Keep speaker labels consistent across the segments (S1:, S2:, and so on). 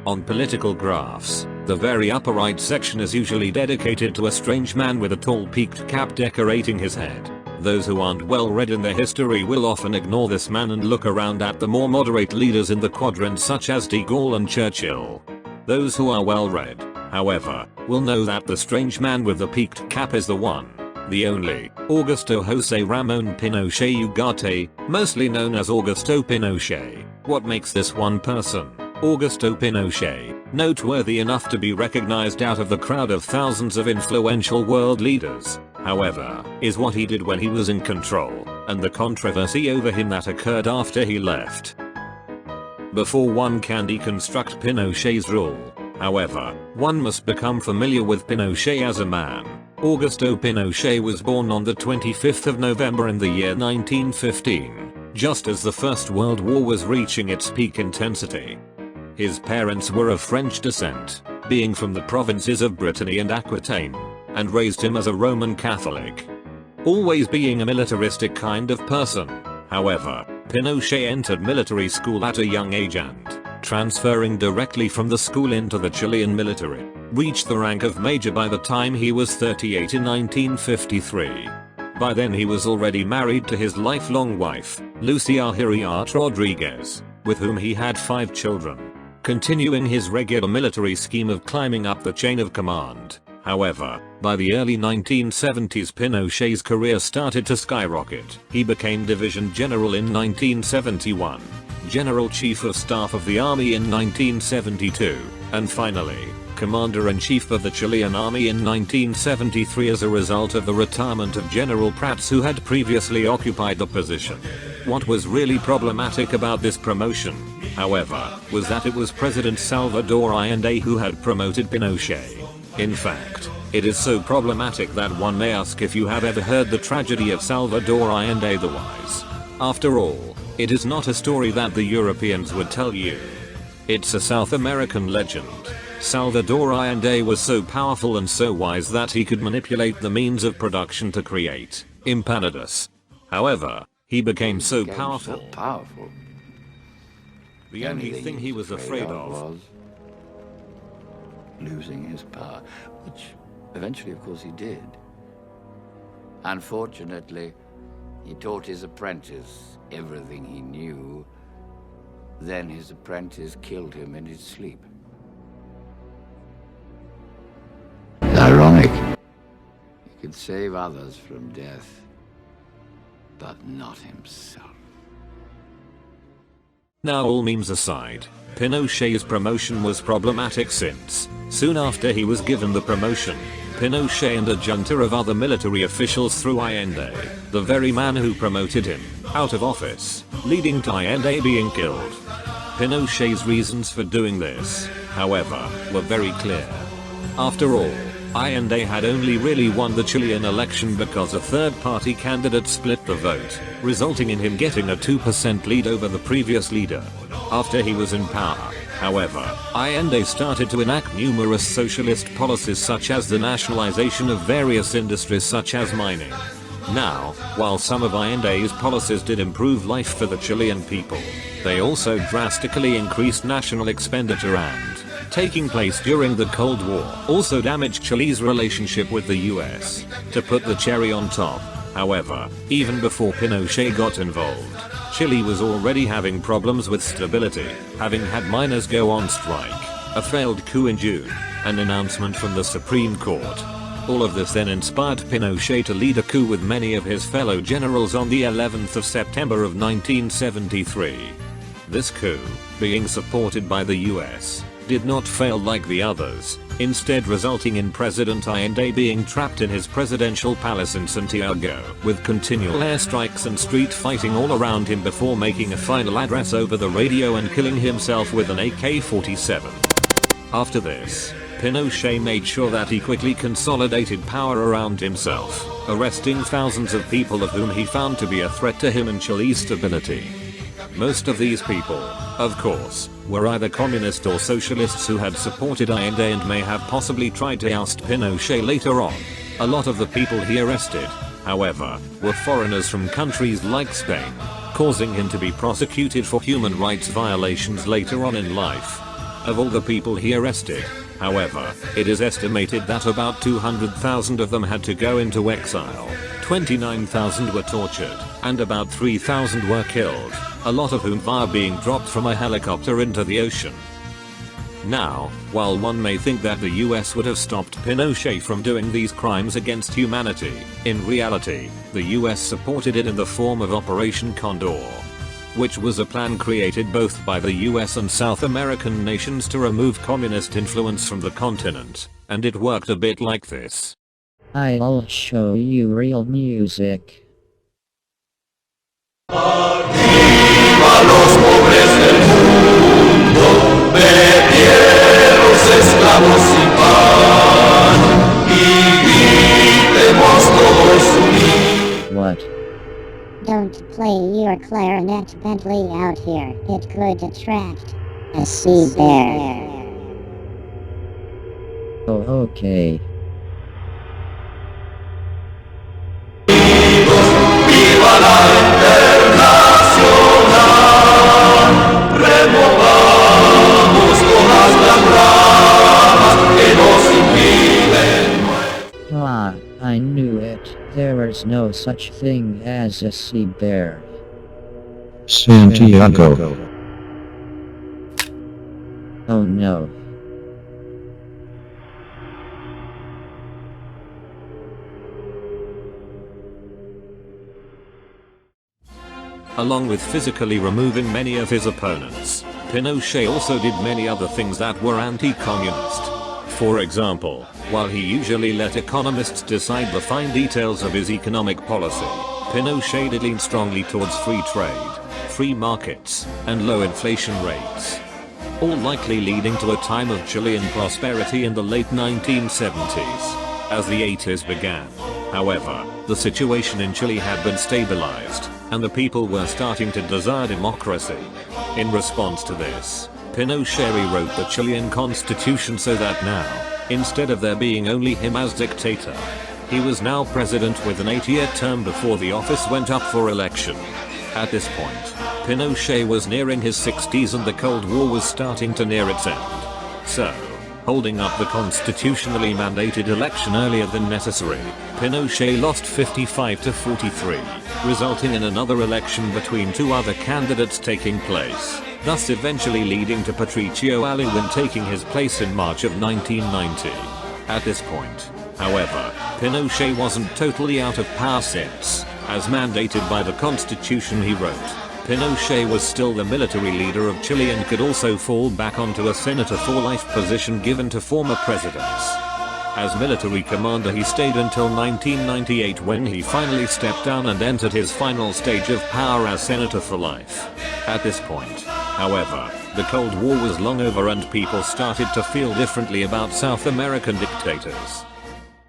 S1: On political graphs, the very upper right section is usually dedicated to a strange man with a tall peaked cap decorating his head. Those who aren't well read in their history will often ignore this man and look around at the more moderate leaders in the quadrant such as de Gaulle and Churchill. Those who are well read, however, will know that the strange man with the peaked cap is the one, the only, Augusto José Ramón Pinochet Ugarte, mostly known as Augusto Pinochet. What makes this one person, Augusto Pinochet, noteworthy enough to be recognized out of the crowd of thousands of influential world leaders, however, is what he did when he was in control, and the controversy over him that occurred after he left. Before one can deconstruct Pinochet's rule, however, one must become familiar with Pinochet as a man. Augusto Pinochet was born on the 25th of November in the year 1915, just as the First World War was reaching its peak intensity. His parents were of French descent, being from the provinces of Brittany and Aquitaine, and raised him as a Roman Catholic. Always being a militaristic kind of person, however, Pinochet entered military school at a young age and, transferring directly from the school into the Chilean military, reached the rank of major by the time he was 38 in 1953. By then he was already married to his lifelong wife, Lucia Hiriart Rodriguez, with whom he had 5 children. Continuing his regular military scheme of climbing up the chain of command, however, by the early 1970s Pinochet's career started to skyrocket. He became Division General in 1971, General Chief of Staff of the Army in 1972, and finally, Commander-in-Chief of the Chilean Army in 1973 as a result of the retirement of General Prats, who had previously occupied the position. What was really problematic about this promotion, however, was that it was President Salvador Allende who had promoted Pinochet. In fact, it is so problematic that one may ask if you have ever heard the tragedy of Salvador Allende the Wise. After all, it is not a story that the Europeans would tell you. It's a South American legend. Salvador Allende was so powerful and so wise that he could manipulate the means of production to create empanadas. However, he became so powerful. The only thing he was afraid of
S2: was losing his power, which eventually, of course, he did. Unfortunately, he taught his apprentice everything he knew. Then his apprentice killed him in his sleep. Ironic. He could save others from death, but not himself.
S1: Now, all memes aside, Pinochet's promotion was problematic since, soon after he was given the promotion, Pinochet and a junta of other military officials threw Allende, the very man who promoted him, out of office, leading to Allende being killed. Pinochet's reasons for doing this, however, were very clear. After all, Allende had only really won the Chilean election because a third-party candidate split the vote, resulting in him getting a 2% lead over the previous leader. After he was in power, however, Allende started to enact numerous socialist policies such as the nationalization of various industries such as mining. Now, while some of Allende's policies did improve life for the Chilean people, they also drastically increased national expenditure and, taking place during the Cold War, also damaged Chile's relationship with the US. To put the cherry on top, however, even before Pinochet got involved, Chile was already having problems with stability, having had miners go on strike, a failed coup in June, an announcement from the Supreme Court. All of this then inspired Pinochet to lead a coup with many of his fellow generals on the 11th of September of 1973. This coup, being supported by the US, did not fail like the others, instead resulting in President Allende being trapped in his presidential palace in Santiago, with continual airstrikes and street fighting all around him before making a final address over the radio and killing himself with an AK-47. After this, Pinochet made sure that he quickly consolidated power around himself, arresting thousands of people of whom he found to be a threat to him and Chile's stability. Most of these people, of course, were either communist or socialists who had supported Allende and may have possibly tried to oust Pinochet later on. A lot of the people he arrested, however, were foreigners from countries like Spain, causing him to be prosecuted for human rights violations later on in life. Of all the people he arrested, however, it is estimated that about 200,000 of them had to go into exile, 29,000 were tortured, and about 3,000 were killed, a lot of whom were being dropped from a helicopter into the ocean. Now, while one may think that the US would have stopped Pinochet from doing these crimes against humanity, in reality, the US supported it in the form of Operation Condor, which was a plan created both by the US and South American nations to remove communist influence from the continent, and it worked a bit like this.
S3: I'll show you real music.
S4: Arriba los pobres del mundo, viejos esclavos sin pan, y gritemos todos unidos.
S3: What?
S5: Don't play your clarinet Bentley out here. It could attract a sea bear.
S3: Oh, okay.
S4: ¡Viva la Internacional! Removamos todas las ramas que nos impiden.
S3: Ah, I knew it. There is no such thing as a sea bear.
S6: Santiago.
S3: Oh no.
S1: Along with physically removing many of his opponents, Pinochet also did many other things that were anti-communist. For example, while he usually let economists decide the fine details of his economic policy, Pinochet did lean strongly towards free trade, free markets, and low inflation rates, all likely leading to a time of Chilean prosperity in the late 1970s. As the 80s began, however, the situation in Chile had been stabilized, and the people were starting to desire democracy. In response to this, Pinochet rewrote the Chilean constitution so that now, instead of there being only him as dictator, he was now president with an 8-year term before the office went up for election. At this point, Pinochet was nearing his 60s and the Cold War was starting to near its end. So, holding up the constitutionally mandated election earlier than necessary, Pinochet lost 55-43, resulting in another election between two other candidates taking place, thus eventually leading to Patricio Aylwin taking his place in March of 1990. At this point, however, Pinochet wasn't totally out of power since, as mandated by the constitution he wrote, Pinochet was still the military leader of Chile and could also fall back onto a senator for life position given to former presidents. As military commander he stayed until 1998 when he finally stepped down and entered his final stage of power as senator for life. At this point, however, the Cold War was long over and people started to feel differently about South American dictators.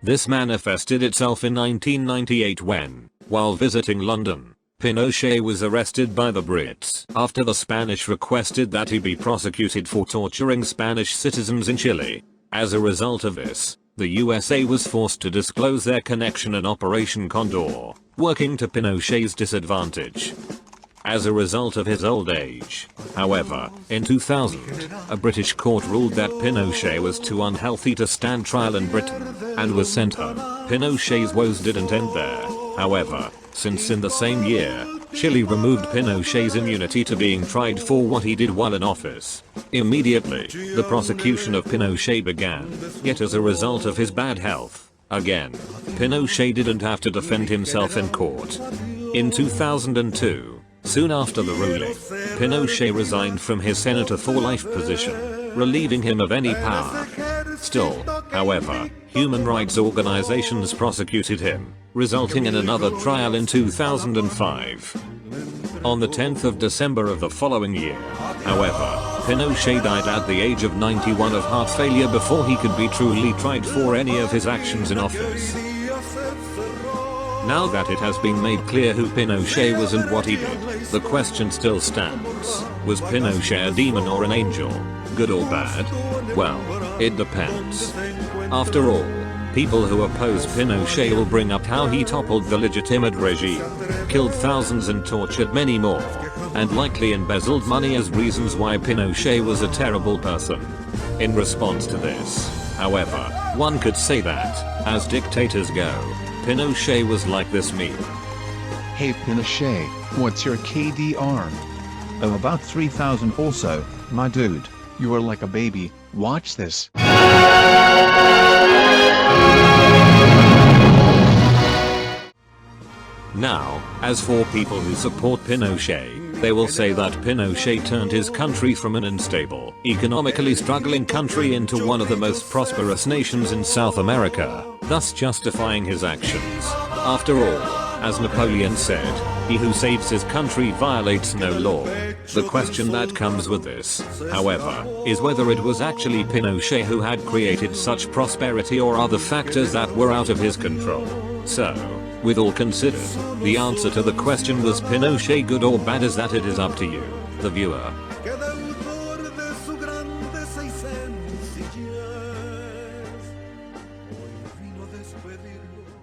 S1: This manifested itself in 1998 when, while visiting London, Pinochet was arrested by the Brits after the Spanish requested that he be prosecuted for torturing Spanish citizens in Chile. As a result of this, the USA was forced to disclose their connection in Operation Condor, working to Pinochet's disadvantage. As a result of his old age, however, in 2000, a British court ruled that Pinochet was too unhealthy to stand trial in Britain, and was sent home. Pinochet's woes didn't end there, however, since in the same year, Chile removed Pinochet's immunity to being tried for what he did while in office. Immediately, the prosecution of Pinochet began, yet as a result of his bad health, again, Pinochet didn't have to defend himself in court. In 2002, soon after the ruling, Pinochet resigned from his senator for life position, relieving him of any power. Still, however, human rights organizations prosecuted him, resulting in another trial in 2005. On the 10th of December of the following year, however, Pinochet died at the age of 91 of heart failure before he could be truly tried for any of his actions in office. Now that it has been made clear who Pinochet was and what he did, the question still stands. Was Pinochet a demon or an angel? Good or bad? Well, it depends. After all, people who oppose Pinochet will bring up how he toppled the legitimate regime, killed thousands and tortured many more, and likely embezzled money as reasons why Pinochet was a terrible person. In response to this, however, one could say that, as dictators go, Pinochet was like this meme.
S6: Hey Pinochet, what's your KDR? Oh, about 3,000 also, my dude. You are like a baby, watch this.
S1: Now, as for people who support Pinochet, they will say that Pinochet turned his country from an unstable, economically struggling country into one of the most prosperous nations in South America, thus justifying his actions. After all, as Napoleon said, he who saves his country violates no law. The question that comes with this, however, is whether it was actually Pinochet who had created such prosperity or other factors that were out of his control. So, with all considered, the answer to the question, was Pinochet good or bad, is that it is up to you, the viewer.
S7: Cada autor de su grandeza y sencillez, hoy vino a despedirlo.